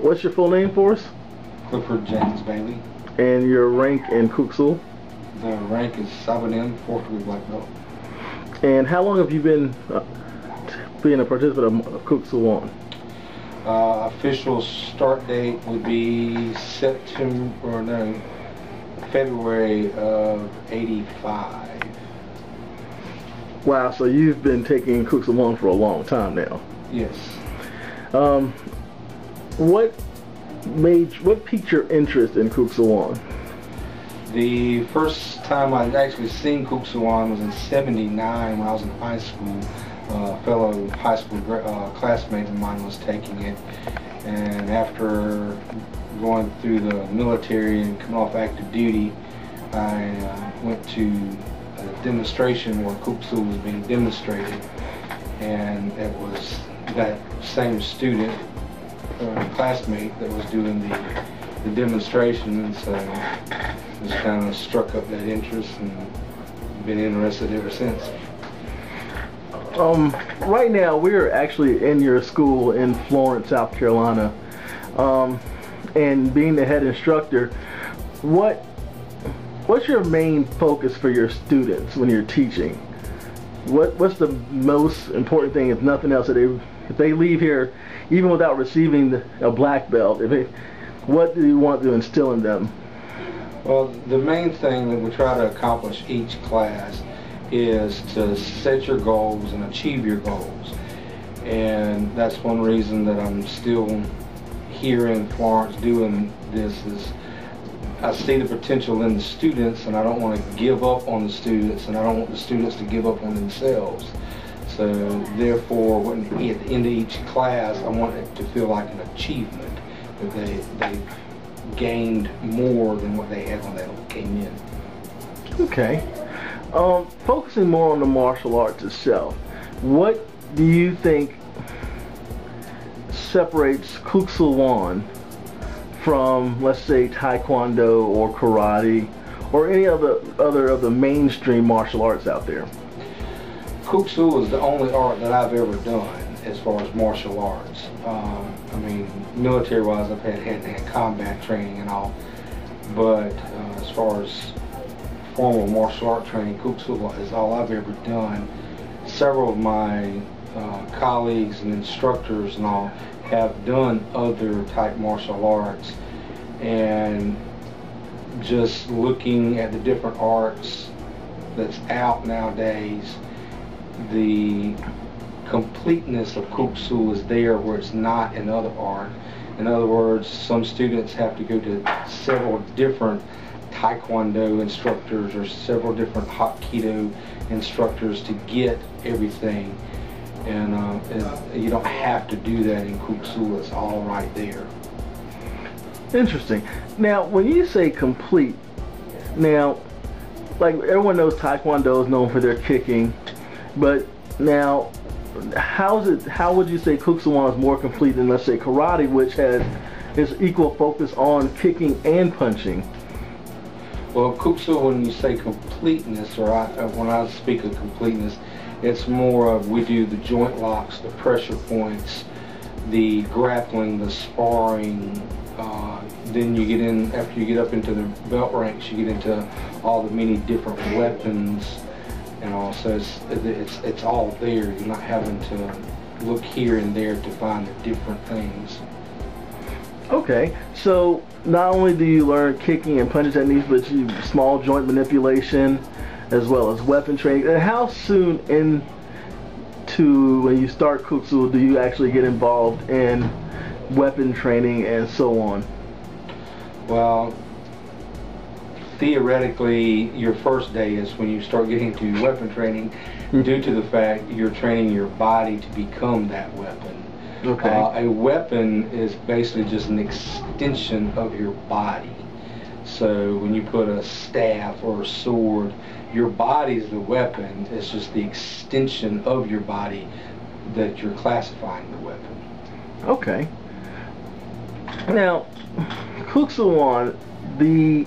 What's your full name for us? Clifford James Bailey. And your rank in Kuksul? The rank is Sabanim, 4th degree black belt. And how long have you been being a participant of Kuksul? Official start date would be February of '85. Wow, so you've been taking Kuksul for a long time now. Yes. What piqued your interest in Kuksul? The first time I'd actually seen Kuksul was in '79 when I was in high school. A fellow high school classmate of mine was taking it, and after going through the military and coming off active duty, I went to a demonstration where Kuksul was being demonstrated, and it was that same student, classmate, that was doing the demonstration, and so just kind of struck up that interest and been interested ever since. Right now we're actually in your school in Florence, South Carolina, and being the head instructor, what's your main focus for your students when you're teaching? What's the most important thing, if nothing else, that if they leave here even without receiving a black belt, what do you want to instill in them? Well, the main thing that we try to accomplish each class is to set your goals and achieve your goals, and that's one reason that I'm still here in Florence doing this. Is I see the potential in the students, and I don't want to give up on the students, and I don't want the students to give up on themselves. So therefore, at the end of each class, I want it to feel like an achievement, that they've gained more than what they had when they came in. Okay. Focusing more on the martial arts itself, what do you think separates Kuksul from, let's say, Taekwondo or karate or any other of the mainstream martial arts out there? Kuksul is the only art that I've ever done as far as martial arts. I mean, military-wise, I've had hand-to-hand combat training and all, but as far as formal martial art training, Kuksul is all I've ever done. Several of my colleagues and instructors and all have done other type martial arts, and just looking at the different arts that's out nowadays, the completeness of Kuksul is there where it's not in other art. In other words, some students have to go to several different Taekwondo instructors or several different Hapkido instructors to get everything, and you don't have to do that in Kuksul. It's all right there. Interesting. Now, when you say complete, now, like everyone knows Taekwondo is known for their kicking, but now, how would you say Kuksul is more complete than, let's say, karate, which has its equal focus on kicking and punching? Well, Kuksul, when you say completeness, or when I speak of completeness, it's more of, we do the joint locks, the pressure points, the grappling, the sparring. Then you get in, after you get up into the belt ranks, you get into all the many different weapons and all. So it's all there. You're not having to look here and there to find the different things. Okay, so not only do you learn kicking and punching techniques, but you small joint manipulation as well as weapon training. And how soon into when you start Kuksul do you actually get involved in weapon training and so on? Well, theoretically, your first day is when you start getting to weapon training, due to the fact you're training your body to become that weapon. Okay. A weapon is basically just an extension of your body. So when you put a staff or a sword, your body's the weapon. It's just the extension of your body that you're classifying the weapon. Okay. Now, Kuksul, the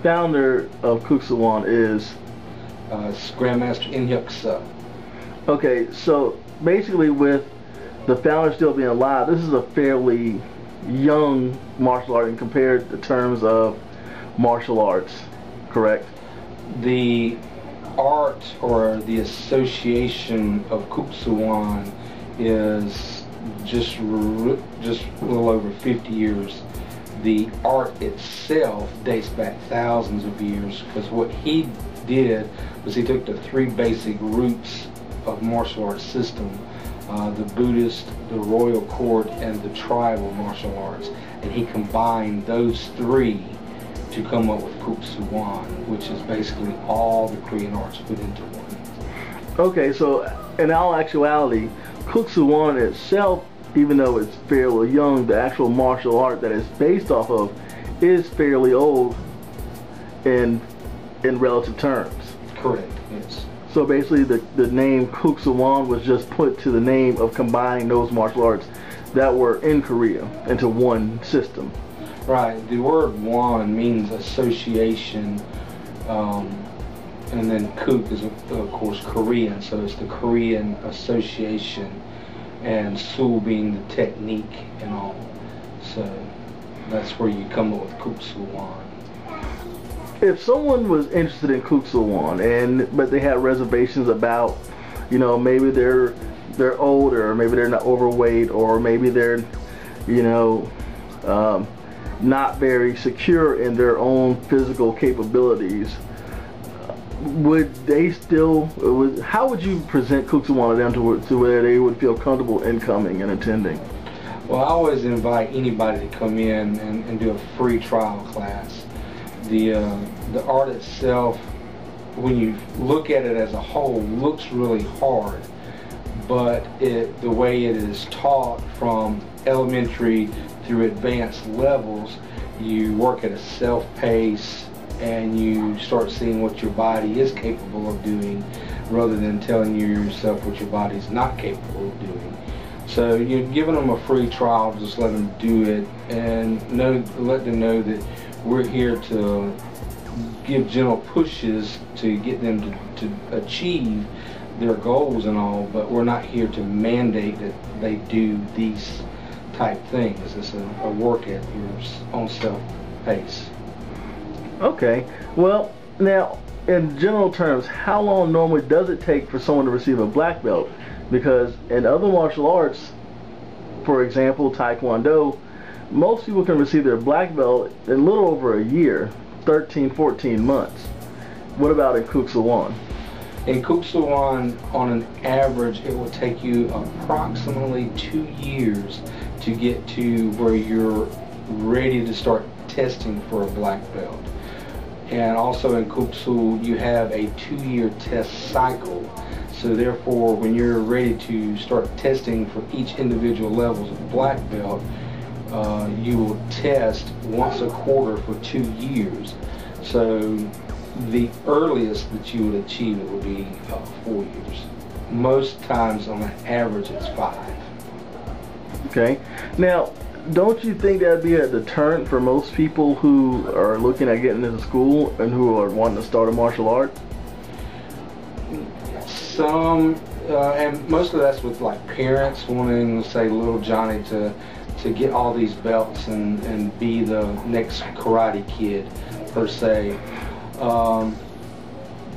founder of Kuksul is Grandmaster Inhyuk. Okay, so basically with the founder still being alive, this is a fairly young martial art and compared the terms of martial arts, correct? The art or the association of Kuk Sool is just a little over 50 years. The art itself dates back thousands of years, because what he did was he took the three basic roots of martial arts system, the Buddhist, the royal court, and the tribal martial arts, and he combined those three to come up with Kuk Sool, which is basically all the Korean arts put into one. Okay, so in all actuality, Kuk Sool itself, even though it's fairly young, the actual martial art that it's based off of is fairly old in relative terms. Correct, yes. So basically the name Kuk Sool was just put to the name of combining those martial arts that were in Korea into one system. Right, the word won means association, and then Kuk is of course Korean, so it's the Korean association, and Sool being the technique and all. So that's where you come up with Kuk Sool. If someone was interested in Kuk Sool but they had reservations about, you know, maybe they're older, or maybe they're not overweight, or maybe they're, you know, not very secure in their own physical capabilities, would they still, how would you present Kuk Sool to them to where they would feel comfortable in coming and attending? Well, I always invite anybody to come in and do a free trial class. The art itself, when you look at it as a whole, looks really hard, but the way it is taught from elementary through advanced levels, you work at a self-pace and you start seeing what your body is capable of doing, rather than telling yourself what your body's not capable of doing. So you're giving them a free trial, just let them do it, and let them know that we're here to give gentle pushes to get them to achieve their goals and all, but we're not here to mandate that they do these type things. It's a work at your own self-pace. Okay, well, now in general terms, how long normally does it take for someone to receive a black belt? Because in other martial arts, for example Taekwondo, most people can receive their black belt in a little over a year, 13, 14 months. What about in Kuk Sool? In Kuk Sool, on an average, it will take you approximately 2 years to get to where you're ready to start testing for a black belt. And also in Kuk Sool, you have a 2-year test cycle. So therefore, when you're ready to start testing for each individual levels of black belt, you will test once a quarter for 2 years. So the earliest that you would achieve it would be 4 years. Most times, on an average, it's 5. Okay. Now, don't you think that'd be a deterrent for most people who are looking at getting into school and who are wanting to start a martial art? Some, and mostly that's with like parents wanting, say, little Johnny to get all these belts and be the next Karate Kid, per se.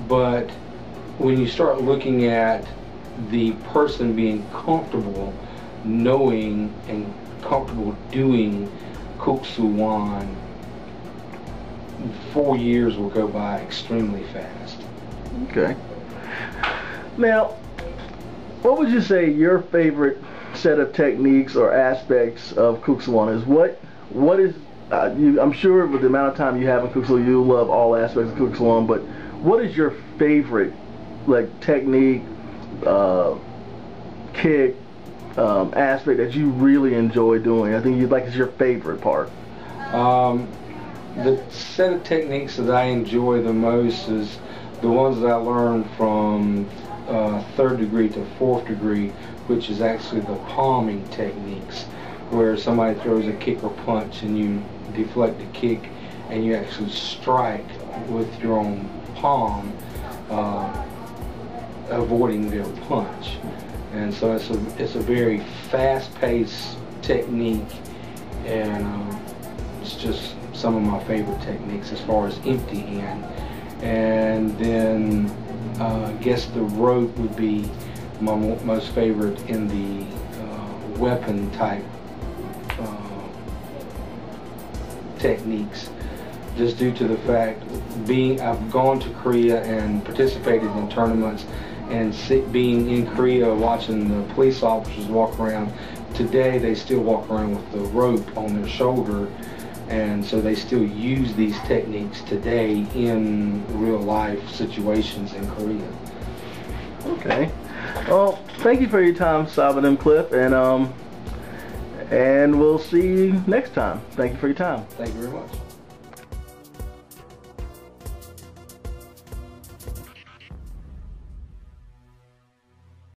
But when you start looking at the person being comfortable knowing and comfortable doing Kuk Sool, 4 years will go by extremely fast. Okay. Now, what would you say your favorite set of techniques or aspects of Kuk Sool is? What is I'm sure with the amount of time you have in Kuk Sool, you love all aspects of Kuk Sool, but what is your favorite, like, technique, kick, aspect that you really enjoy doing? I think you'd like is your favorite part. The set of techniques that I enjoy the most is the ones that I learned from 3rd degree to 4th degree, which is actually the palming techniques, where somebody throws a kick or punch and you deflect the kick and you actually strike with your own palm, avoiding their punch. And so it's a very fast-paced technique, and it's just some of my favorite techniques as far as empty hand. And then I guess the rope would be my most favorite in the weapon type techniques, just due to the fact I've gone to Korea and participated in tournaments, and being in Korea watching the police officers walk around. Today they still walk around with the rope on their shoulder, and so they still use these techniques today in real life situations in Korea. Okay. Well, thank you for your time, Sabin and Cliff, and we'll see you next time. Thank you for your time. Thank you very much.